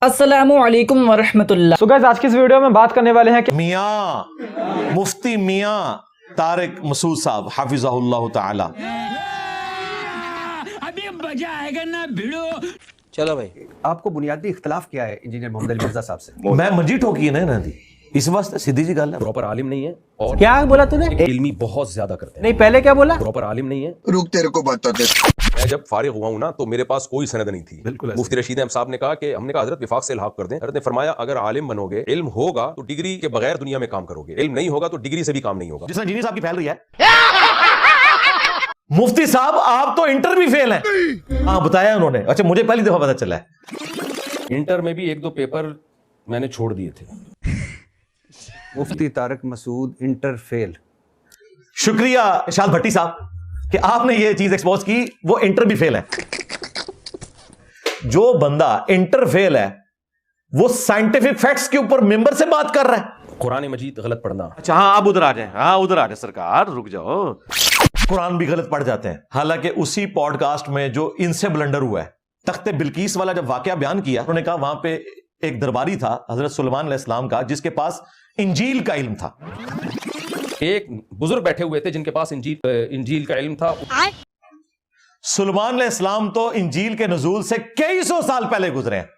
अस्सलामु अलैकुम वरहमतुल्लाह। So guys, आज की इस वीडियो में बात करने वाले हैं कि मियां मुफ्ती मियां तारिक मसूद साहब हाफिज़हुल्लाह ताला। अभी मजा आएगा ना भिड़ो। चलो भाई, आपको बुनियादी इख्तलाफ क्या है इंजीनियर मोहम्मद अली मिर्जा साहब से? मैं मंजी ठोकी है ना दी इस वास्ते सीधी जी गल है। प्रॉपर आलिम नहीं है और क्या बोला तूने? इल्मी बहुत ज्यादा करते हैं। नहीं, पहले क्या बोला? प्रॉपर आलिम नहीं है। रुक तेरे को बताते। मैं जब फारिग हुआ हूं ना तो मेरे पास कोई सनद नहीं थी। बिल्कुल मुफ्ती रशीद अहमद साहब ने कहा कि हमने कहा हजरत विफाक से इल्हाक कर दें। हजरत ने फरमाया अगर आलिम बनोगे, इल्म होगा तो डिग्री के बगैर दुनिया में काम करोगे, इल्म नहीं होगा तो डिग्री से भी काम नहीं होगा। जिसने इंजीनियर साहब की फैल रही है मुफ्ती साहब आप तो इंटर भी फेल हैं। हाँ बताया उन्होंने। अच्छा मुझे पहली दफा पता चला है। इंटर में भी एक दो पेपर मैंने छोड़ दिए थे। मुफ्ती तारिक मसूद इंटर फेल। शुक्रिया इरशाद भट्टी साहब कि आपने ये चीज एक्सपोज की। वो इंटर भी फेल है। जो बंदा इंटर फेल है वो साइंटिफिक फैक्ट्स के ऊपर मेंबर से बात कर रहा है। कुरान मजीद गलत पढ़ना। अच्छा हाँ आप उधर आ जाए। हाँ उधर आ जाए सरकार, रुक जाओ। कुरान भी गलत पढ़ जाते हैं। हालांकि उसी पॉडकास्ट में जो इनसे ब्लंडर हुआ है, तख्ते बिल्कीस वाला जब वाकया बयान किया, उन्होंने कहा वहां पे एक दरबारी था हजरत सुलेमान अलैहिस्सलाम का, जिसके पास इंजील का इल्म था। एक बुजुर्ग बैठे हुए थे जिनके पास इंजील का इल्म था। सुलेमान अलैहिस्सलाम तो इंजील के नजूल से कई सौ साल पहले गुजरे हैं।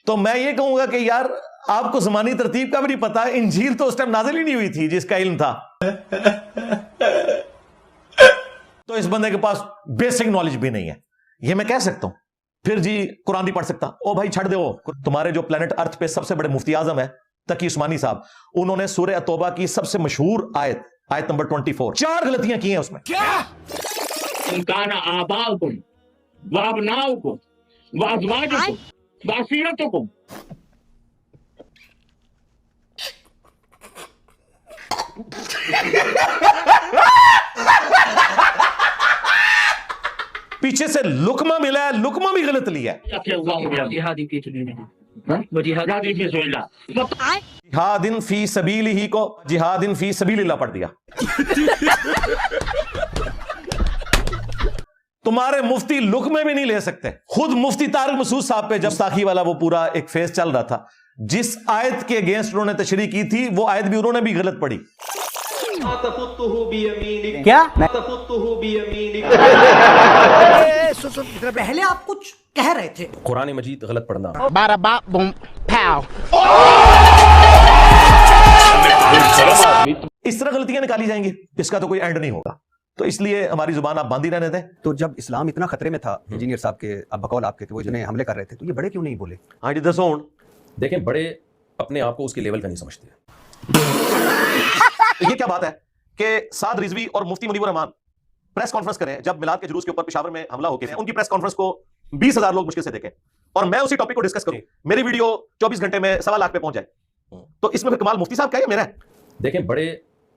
तो मैं ये कहूंगा कि यार आपको ज़मानी तरतीब का भी नहीं पता। इंजील तो उस टाइम नाज़िल ही नहीं हुई थी जिसका इल्म था। तो इस बंदे के पास बेसिक नॉलेज भी नहीं है, ये मैं कह सकता हूं। फिर जी कुरान नहीं पढ़ सकता। ओ भाई छड़ दो। तुम्हारे जो प्लेनेट अर्थ पे सबसे बड़े मुफ्ती आजम है तकी उस्मानी साहब, उन्होंने सूरह अतौबा की सबसे मशहूर आयत नंबर 24 4 गलतियां की हैं उसमें। इनकाना आबाउकुम व अबनाउकुम व अज़वाजुकुम व अशीरतुकुम। पीछे से लुकमा मिला है, लुकमा भी गलत लिया है। जिहादिन फी सबीलिही को जिहादिन फी सबीलिल्लाह पढ़ दिया। तुम्हारे मुफ्ती लुकमे भी नहीं ले सकते। खुद मुफ्ती तारिक मसूद साहब पे जब साखी वाला वो पूरा एक फेस चल रहा था, जिस आयत के अगेंस्ट उन्होंने तशरीह की थी, वो आयत भी उन्होंने भी गलत पढ़ी। क्या? पहले आप कुछ कह रहे थे। कुरान मजीद गलत पढ़ना। इस तरह गलतियां निकाली जाएंगी, इसका तो कोई एंड नहीं होगा। तो इसलिए हमारी जुबान आप बांधी रहने दें। तो जब इस्लाम इतना खतरे में था इंजीनियर साहब के, अब बकौल आपके थे, वो जिन्हें हमले कर रहे थे, तो ये बड़े क्यों नहीं बोले? हाँ जी दसों। देखें, बड़े अपने आप को उसके लेवल का नहीं समझते। ये क्या बात है कि साद रिजवी और मुफ्ती मुनीबुर रहमान प्रेस कॉन्फ्रेंस करें जब मिलाद के जुलूस के ऊपर पेशावर में हमला हो गया। उनकी प्रेस कॉन्फ्रेंस को 20,000 लोग मुश्किल से देखें और मैं उसी टॉपिक को डिस्कस करूं, मेरी वीडियो 24 घंटे में 1.25 लाख पे पहुंच जाए। तो इसमें फिर कमाल मुफ्ती साहब का है या मेरा है? देखें, बड़े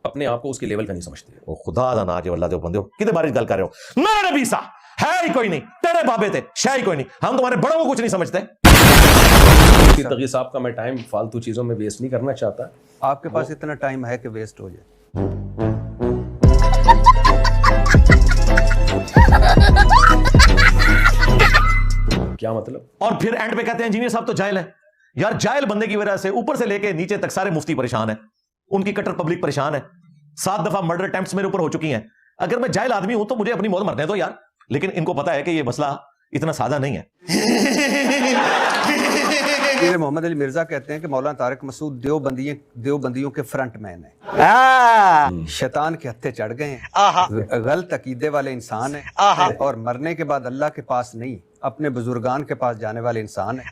अपने आप को उसके लेवल का नहीं समझते। ओ खुदा दा नाज अल्लाह दे बंदे हो, कितने बार गल कर रहे हो। मेरे नबी सा है ही कोई नहीं, तेरे बाबे थे शाह ही कोई नहीं। हम तुम्हारे बड़ों को कुछ नहीं समझते। तगी साहब का मैं टाइम फालतू चीजों में वेस्ट नहीं करना चाहता। आपके पास इतना टाइम है कि वेस्ट हो जाए? क्या मतलब? और फिर एंड पे कहते हैं इंजीनियर साहब तो जाहिल है। यार जाहिल बंदे की वजह से ऊपर से लेके नीचे तक सारे मुफ्ती परेशान है, उनकी कट्टर पब्लिक परेशान है। 7 दफा मर्डर अटेम्प्ट्स मेरे ऊपर हो चुकी हैं। अगर मैं जाहिल आदमी हूं तो मुझे अपनी मौत मरने दो यार। लेकिन इनको पता है कि ये मसला इतना सादा नहीं है। इंजीनियर मोहम्मद अली मिर्जा कहते हैं कि मौलाना तारिक मसूद देवबंदियों के फ्रंट मैन है। शैतान के हत्थे चढ़ गए हैं, गलत अकीदे वाले इंसान है और मरने के बाद अल्लाह के पास नहीं अपने बुजुर्गान के पास जाने वाले इंसान है।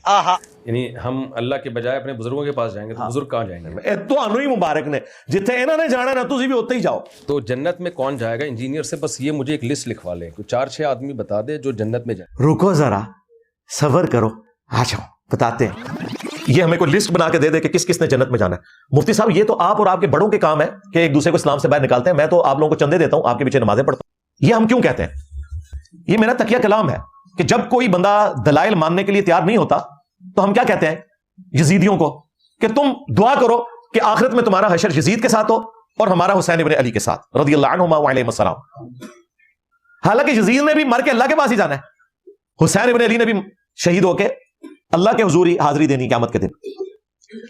यानी हम अल्लाह के बजाय अपने बुजुर्गों के पास जाएंगे तो बुजुर्ग कहाँ जाएंगे? तो ही मुबारक ने जिथे इन्होंने जाना ना, तुझे भी होते ही जाओ। तो जन्नत में कौन जाएगा इंजीनियर से? बस ये मुझे एक लिस्ट लिखवा ले, 4-6 आदमी बता दे जो जन्नत में जाए। रुको जरा, सबर करो, आ जाओ बताते हैं। ये हमें कोई लिस्ट बना के दे दे कि किस किस ने जन्नत में जाना है। मुफ्ती साहब ये तो आप और आपके बड़ों के काम है कि एक दूसरे को इस्लाम से बाहर निकालते हैं। मैं तो आप लोगों को चंदे देता हूं, आपके पीछे नमाजें पढ़ता हूं। ये हम क्यों कहते हैं? ये मेरा तकिया कलाम है कि जब कोई बंदा दलाइल मानने के लिए तैयार नहीं होता तो हम क्या कहते हैं यजीदियों को कि तुम दुआ करो कि आखिरत में तुम्हारा हशर यजीद के साथ हो और हमारा हुसैन इब्न अली के साथ रज़ियल्लाहु अन्हुमा व अलैहिस्सलाम। हालांकि यजीद ने भी मर के अल्लाह के पास ही जाना है, हुसैन इब्न अली ने भी शहीद होके अल्लाह के हुजूर ही हाजिरी देनी क़यामत के दिन।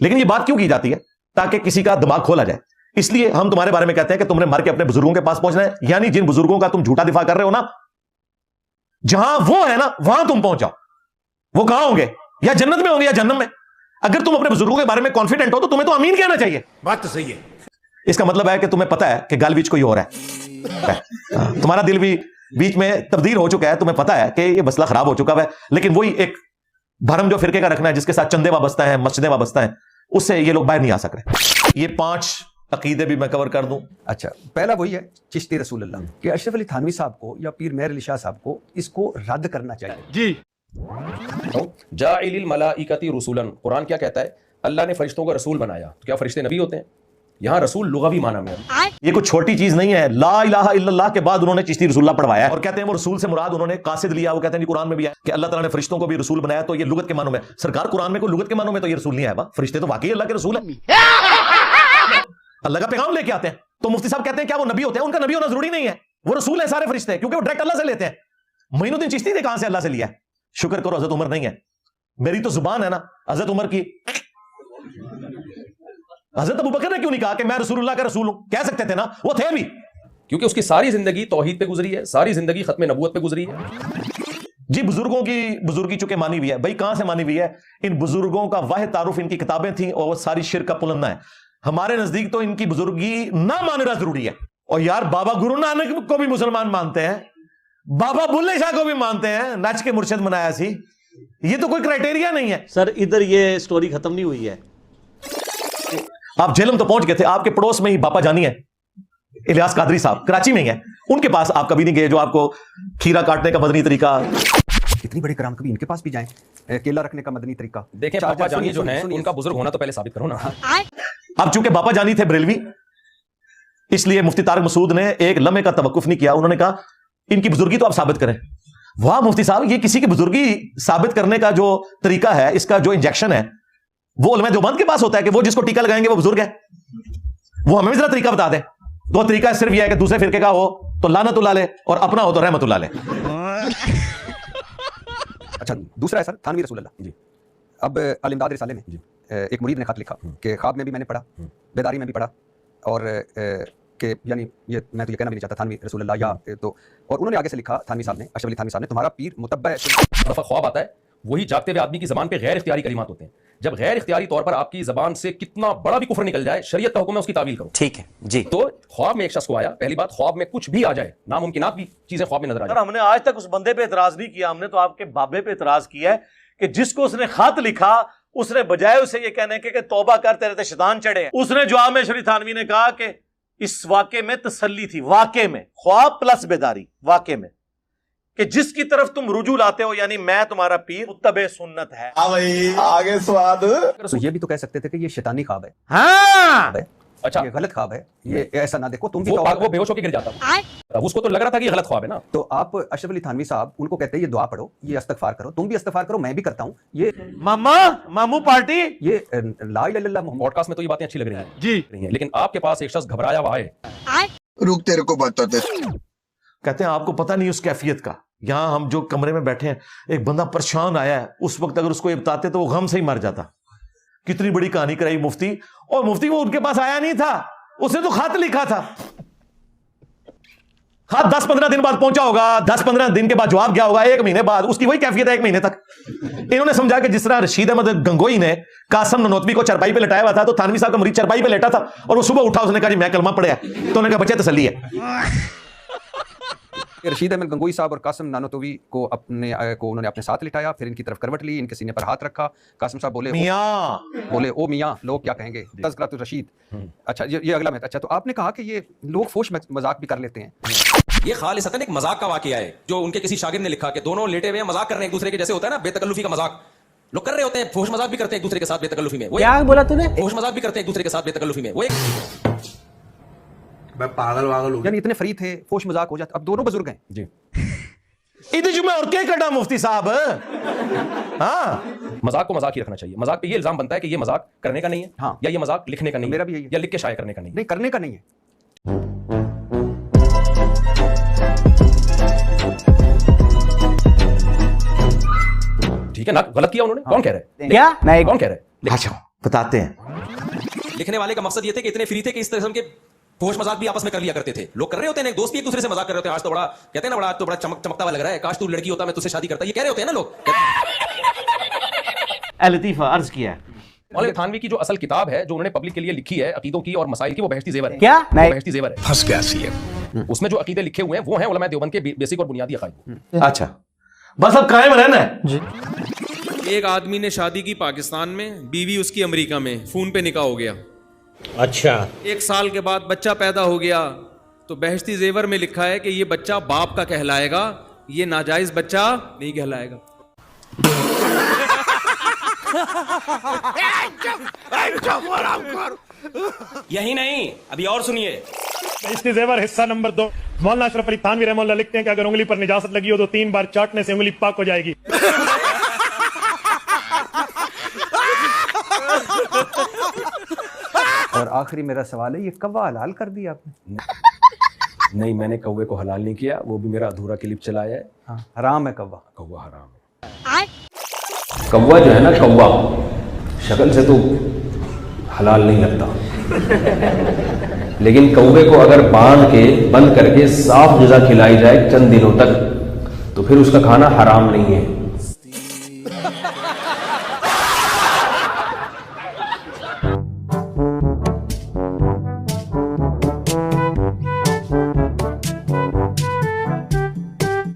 लेकिन ये बात क्यों की जाती है? ताकि किसी का दिमाग खोला जाए। इसलिए हम तुम्हारे बारे में कहते हैं कि तुमने मर के अपने बुजुर्गों के पास पहुंचना है, यानी जिन बुजुर्गों का तुम झूठा दिफा कर रहे हो ना, जहां वो है ना वहां तुम पहुंच जाओ। वो कहां होंगे? या जन्नत में होंगे या जन्नम में। अगर तुम अपने बुजुर्गों के बारे में कॉन्फिडेंट हो तो तुम्हें तो अमीन कहना चाहिए। बात तो सही है। इसका मतलब है कि तुम्हें पता है कि गाल बीच कोई और है। तुम्हारा दिल भी बीच में तब्दील हो चुका है, तुम्हें पता है कि ये मसला खराब हो चुका है, लेकिन वही एक भरम जो फिरके का रखना है, जिसके साथ चंदे वाबस्ता है, मस्जिदें वाबस्ता है, उससे ये लोग बाहर नहीं आ सक रहे। ये 5 अकीदे भी मैं कवर कर दूं। अच्छा, पहला वही है चिश्ती रसूलुल्लाह कि अशरफ अली थानवी साहब को या पीर मेहर अली शाह साहब को इसको रद्द करना चाहिए। जी। जाइलिल मलाइकती रसूलन, कुरान क्या कहता है? अल्लाह ने फरिश्तों को रसूल बनाया। तो क्या फरिश्ते नबी होते हैं? यहाँ रसूल लुग़वी माना में है। ये कुछ छोटी चीज नहीं है। ला इलाहा इल्लल्लाह के बाद उन्होंने चिश्ती रसूलुल्लाह पढ़वाया और कहते हैं वो रसूल से मुराद उन्होंने कासिद लिया। वो कहते हैं कुरान में भी है कि अल्लाह ताला ने फरिश्तों को भी रसूल बनाया, तो ये लुगत के मानों में। सरकार कुरान में कोई लुगत के मानों में तो ये रसूल नहीं है। फरिश्ते तो वाकई अल्लाह के रसूल है, अल्लाह का पैगाम लेके आते हैं। तो मुफ्ती साहब कहते हैं क्या वो नबी होते हैं? उनका नबी होना जरूरी नहीं है, वो रसूल है सारे फरिश्ते, क्योंकि वो डायरेक्ट अल्लाह से लेते हैं। मोइनुद्दीन चिश्ती ने कहां से अल्लाह से लिया? शुक्र करो हजरत उमर नहीं है। मेरी तो जुबान है ना हजरत उमर की। हजरत अबू बकर ने क्यों नहीं कहा कि मैं रसूलुल्लाह का रसूल हूं? कह सकते थे ना, वो थे भी। क्योंकि उसकी सारी जिंदगी तौहीद पे गुजरी है, सारी जिंदगी खत्म नबूवत पे गुजरी है। जी, बुजुर्गों की बुजुर्गी चुके मानी हुई है। भाई कहां से मानी हुई है? इन बुजुर्गों का वाहिद तारुफ इनकी किताबें थी और वो सारी शिर्क का पुलंदा है। हमारे नजदीक तो इनकी बुजुर्गी ना मानना जरूरी है। और यार बाबा गुरु नानक को भी मुसलमान मानते हैं, बाबा बुल्ले शाह को भी मानते हैं, नच के मुर्शिद मनाया सी। ये तो कोई क्राइटेरिया नहीं है। सर इधर ये स्टोरी खत्म नहीं हुई है। आप जेलम तो पहुंच गए थे, आपके पड़ोस में ही बापा जानी है, इलियास कादरी साहब, कराची में ही है। उनके पास आप कभी नहीं गए जो आपको खीरा काटने का मदनी तरीका। कितनी बड़ी कराम, कभी इनके पास भी जाएं, केला रखने का मदनी तरीका। देखें पापा जानी जो है उनका बुजुर्ग होना तो पहले साबित करो ना। अब चूंकि बापा जानी थे बरेलवी, इसलिए मुफ्ती तारिक मसूद ने एक लम्हे का तवक्कुफ नहीं किया। उन्होंने कहा इनकी बुजुर्गी तो आप साबित करें। वाह मुफ्ती साहब, ये किसी की बुजुर्गी साबित करने का जो तरीका है, इसका जो इंजेक्शन है, वो उलमा देवबंद के पास होता है कि वो जिसको टीका लगाएंगे वो बुजुर्ग है। वो हमें भी जरा तरीका बता दे। तो तरीका सिर्फ यह है कि दूसरे फिरके का हो तो लानतुल्लाह ले और अपना हो तो रहमतुल्लाह ले। अच्छा, दूसरा है सर थानवी रसूलुल्लाह जी। अब अल-इमदाद रिसाले में एक मुरीद ने खत लिखा कि ख्वाब में भी मैंने पढ़ा, बेदारी में भी पढ़ा, और कि यानी ये मैं तो ये कहना भी नहीं चाहता थानवी रसूलुल्लाह या तो, और उन्होंने आगे से लिखा थानवी साहब ने, अशरफ अली थानवी साहब ने, तुम्हारा पीर मुतब्बा दफा ख्वाब आता है, वही जागते हुए आदमी की जबान पे गैर इख्तियारी कलिमात होते हैं। जब गैर इख्तियारी तौर पर आपकी जबान से कितना बड़ा भी कुफ्र निकल जाए, शरीयत का हुक्म है उसकी तावील करो। ठीक है जी। तो ख्वाब में एक शख्स को आया, पहली बात ख्वाब में कुछ भी आ जाए, नामुमकिनात भी चीजें ख्वाब में नजर आ जाए। हमने आज तक उस बंदे पे एतराज नहीं किया, हमने तो आपके बाबे पे एतराज किया है कि जिसको उसने खत लिखा, उसने बजाय उसे ये कहने के तौबा कर तेरे ते शैतान चढ़े हैं, उसने जवाब में शरीफ थानवी ने कहा कि इस वाक़े में तसल्ली थी, वाक़े में ख्वाब प्लस बेदारी, वाक़े में कि जिसकी तरफ तुम रुजू लाते हो, यानी मैं तुम्हारा पीर मुत्तबे सुन्नत है। आगे स्वाद। तो ये भी तो कह सकते थे कि ये शैतानी ख्वाब है। हाँ, अच्छा, ये गलत ख्वाब है, ये ऐसा ना देखो तुम भी। वो बेहोश होकर गिर जाता है, उसको तो लग रहा था कि ये गलत ख्वाब है ना। तो आप अशरफ अली थानवी साहब उनको कहते हैं ये दुआ पढ़ो, ये इस्तगफार करो, तुम भी इस्तगफार करो, मैं भी करता हूँ। ये मामू पार्टी, ये ला इलाहा इल्लल्लाह मुहम्मद। पॉडकास्ट में तो ये बातें अच्छी लग रही हैं जी, लेकिन आपके पास एक शख्स घबराया हुआ है। रुक तेरे को बताते। कहते हैं आपको पता नहीं उस कैफियत का। यहां हम जो कमरे में बैठे हैं, एक बंदा परेशान आया है, उस वक्त अगर उसको ये बताते तो वो गम से ही मर जाता। कितनी बड़ी कहानी कराई मुफ्ती, और मुफ्ती वो उनके पास आया नहीं था, उसने तो खत लिखा था। खत 10-15 दिन बाद पहुंचा होगा, 10-15 दिन के बाद जवाब गया होगा, 1 महीने बाद उसकी वही कैफियत है 1 महीने तक। इन्होंने समझा कि जिस तरह रशीद अहमद गंगोई ने कासम ननोतवी को चरपाई पे लटाया हुआ था, तो थानवी साहब का मरीज चरपाई पे लेटा था और वो सुबह उठा, उसने कहा जी मैं कलमा पढ़ा, तो उन्होंने कहा बच्चे तसल्ली है। रशीद अहमद गंगोई साहब और कासिम नानोतवी को उन्होंने अपने साथ लिटाया, फिर इनकी तरफ करवट ली, इनके सीने पर हाथ रखा। कासिम साहब बोले ओ मियाँ लोग क्या कहेंगे, तज़किरातुर रशीद। अच्छा, ये अगला मैच। अच्छा, तो आपने कहा कि ये लोग फोश मजाक भी कर लेते हैं। ये खालिसतन एक मजाक का वाकया है जो उनके किसी शागिर्द ने लिखा कि दोनों लेटे हुए मजाक कर रहे हैं एक दूसरे के, जैसे होता है ना बेतकल्लुफी का मजाक लोग कर रहे होते हैं, फोश मजाक भी करते हैं एक दूसरे के साथ बेतकल्लुफी में। क्या बोला तूने? फोश मजाक भी करते हैं एक दूसरे के साथ बेतकल्लुफी में। वो मैं पागल वागल हूं, यानी इतने फ्री थे, फोश मजाक हो जाता। अब दोनों बुजुर्ग हैं जी। इधर जो मैं और क्या करना मुफ्ती साहब। हाँ, मजाक को मजाक ही रखना चाहिए। मजाक पे ये इल्जाम बनता है कि ये मजाक करने का नहीं है, हाँ, या ये मजाक लिखने का नहीं मेरा है, भी यही है। या लिख के शाये करने का नहीं नहीं, करने का नहीं है। ठीक है। ठीक है ना, गलत किया उन्होंने, कौन कह रहा है? क्या मैं कौन कह रहा है? आ जाओ बताते हैं। लिखने वाले का मकसद ये थे कि इतने फ्री थे कि इस तरह के फोश मजाक भी आपस में कर लिया करते थे। लोग कर रहे होते हैं, एक दोस्त भी एक दूसरे से मजाक कर रहे होते हैं, आज तो बड़ा कहते हैं ना, बड़ा आज तो बड़ा चमकता हुआ लग रहा है, काश तू लड़की होता मैं तुझसे शादी करता, ये कह रहे होते हैं ना लोग। लतीफा अर्ज किया है मौलाना थानवी की जो असल किताब है जो उन्होंने पब्लिक के लिए लिखी है अकीदों की और मसाइल की, वो बहश्ती जेवर है। क्या मैं बहश्ती जेवर है, फंस गया सी है। उसमें जो अकीदे लिखे हुए हैं वो हैं उलमा देवबंद के बेसिक और बुनियादी अकायद। अच्छा बस अब कायम रहना है। एक आदमी ने शादी की पाकिस्तान में, बीवी उसकी अमेरिका में, फोन पे निकाह हो गया। अच्छा 1 साल के बाद बच्चा पैदा हो गया तो बहश्ती जेवर में लिखा है कि ये बच्चा बाप का कहलाएगा, ये नाजायज बच्चा नहीं कहलाएगा। यही नहीं, अभी और सुनिए। बहश्ती जेवर हिस्सा नंबर 2। मौलाना अशरफ अली थानवी रहमतुल्लाह लिखते हैं कि अगर उंगली पर निजासत लगी हो तो 3 बार चाटने से उंगली पाक हो जाएगी। और आखिरी मेरा सवाल है, ये कौवा हलाल कर दिया आपने? नहीं, मैंने कौवे को हलाल नहीं किया, वो भी मेरा अधूरा क्लिप चलाया है। हाँ, हराम है कौवा। कौवा हराम है। कौवा जो है ना, कौवा शक्ल से तो हलाल नहीं लगता, लेकिन कौवे को अगर बंद करके साफ ग़िज़ा खिलाई जाए चंद दिनों तक तो फिर उसका खाना हराम नहीं है।